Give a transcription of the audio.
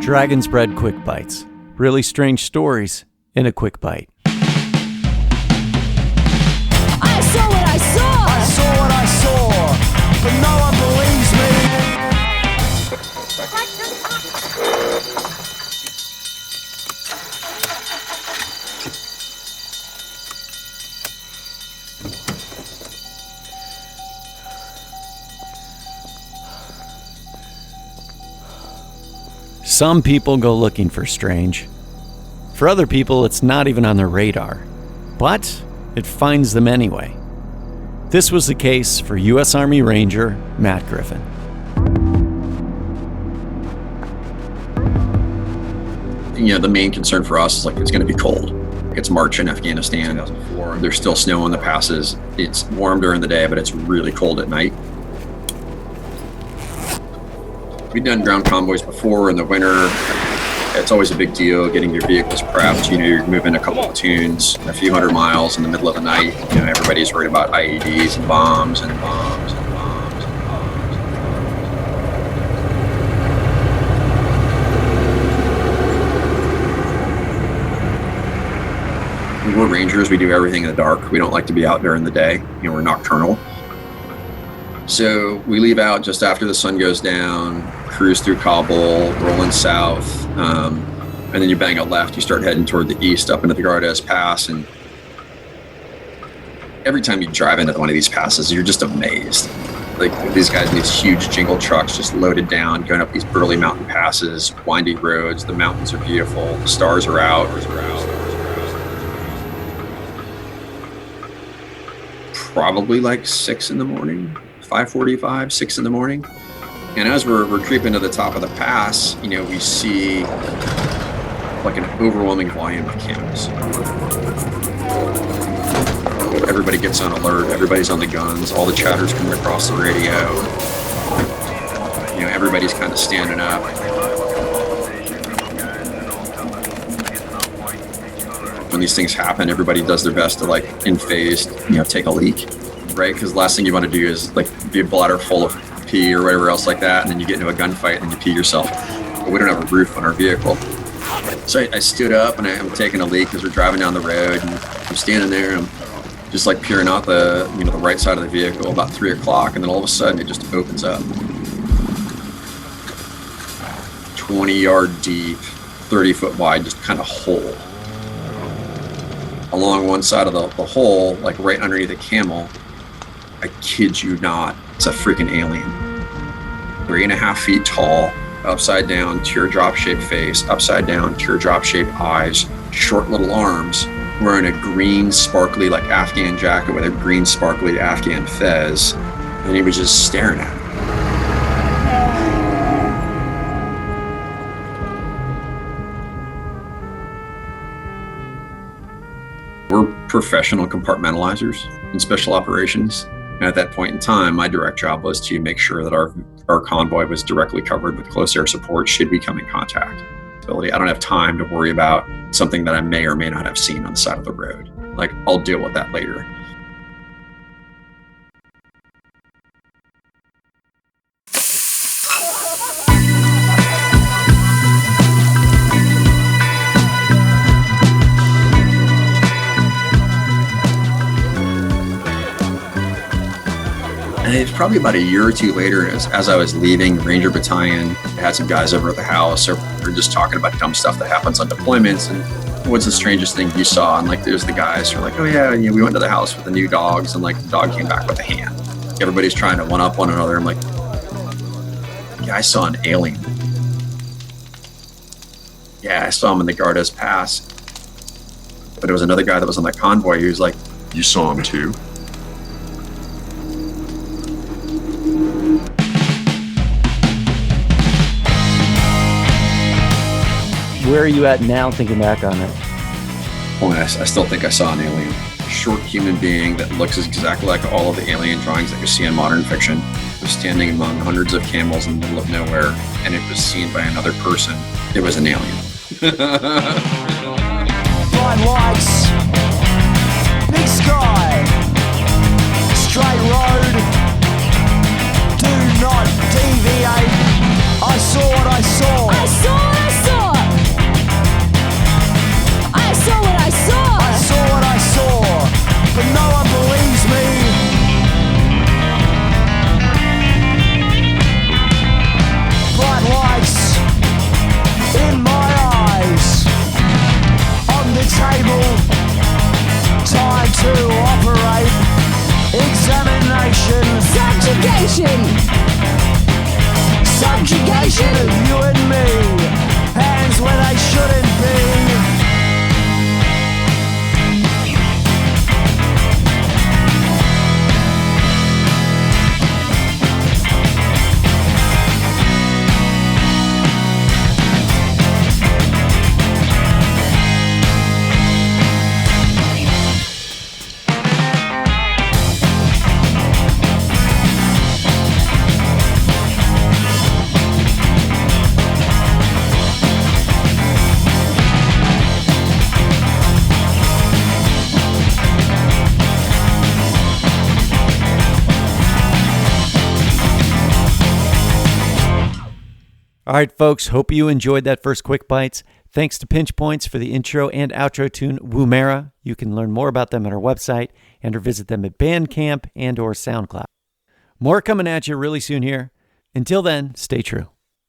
Dragon's Bread Quick Bites. Really strange stories in a quick bite. I saw what I saw! I saw what I saw, but no one believes me. Some people go looking for strange. For other people, it's not even on their radar. But it finds them anyway. This was the case for U.S. Army Ranger Matt Griffin. You know, the main concern for us is like it's going to be cold. It's March in Afghanistan. There's still snow on the passes. It's warm during the day, but it's really cold at night. We've done ground convoys before in the winter. It's always a big deal getting your vehicles prepped. You know, you're moving a couple platoons a few hundred miles in the middle of the night. You know, everybody's worried about IEDs and bombs and bombs and bombs and bombs. We're Rangers. We do everything in the dark. We don't like to be out during the day. You know, we're nocturnal. So we leave out just after the sun goes down, cruise through Kabul, rolling south, and then you bang a left. You start heading toward the east up into the Gardes Pass. And every time you drive into one of these passes, you're just amazed. Like these guys in these huge jingle trucks just loaded down, going up these burly mountain passes, windy roads. The mountains are beautiful. The stars are out. Probably like 6 in the morning. 5:45, 6 in the morning. And as we're creeping to the top of the pass, you know, we see like an overwhelming volume of camels. Everybody gets on alert. Everybody's on the guns. All the chatter's coming across the radio. You know, everybody's kind of standing up. When these things happen, everybody does their best to like in phase, you know, take a leak. Right? Because the last thing you want to do is like be a bladder full of pee or whatever else like that, and then you get into a gunfight and you pee yourself. But we don't have a roof on our vehicle. So I stood up and I'm taking a leak as we're driving down the road, and I'm standing there and I'm just like peering out the right side of the vehicle about 3 o'clock, and then all of a sudden it just opens up. 20-yard deep, 30-foot wide, just kind of hole. Along one side of the hole, like right underneath a camel, I kid you not, it's a freaking alien. 3.5 feet tall, upside down, teardrop-shaped face, upside down, teardrop-shaped eyes, short little arms, wearing a green, sparkly, like Afghan jacket with a green, sparkly Afghan fez, and he was just staring at it. We're professional compartmentalizers in special operations. And at that point in time, my direct job was to make sure that our convoy was directly covered with close air support should we come in contact. I don't have time to worry about something that I may or may not have seen on the side of the road. Like, I'll deal with that later. And it's probably about a year or two later, as I was leaving Ranger Battalion, I had some guys over at the house, or we were just talking about dumb stuff that happens on deployments, and what's the strangest thing you saw? And like, there's the guys who are like, oh yeah, and, you know, we went to the house with the new dogs, and like the dog came back with a hand. Everybody's trying to one up one another. I'm like, yeah, I saw an alien. Yeah, I saw him in the Gardes Pass. But it was another guy that was on that convoy who was like, you saw him too? Where are you at now thinking back on it? Well, I still think I saw an alien. A short human being that looks exactly like all of the alien drawings that you see in modern fiction. It was standing among hundreds of camels in the middle of nowhere, and it was seen by another person. It was an alien. Bright lights, big sky, straight road, Subjugation. Subjugation. You and me, hands where they shouldn't be. All right, folks, hope you enjoyed that first Quick Bites. Thanks to Pinch Points for the intro and outro tune, Woomera. You can learn more about them at our website and or visit them at Bandcamp and or SoundCloud. More coming at you really soon here. Until then, stay true.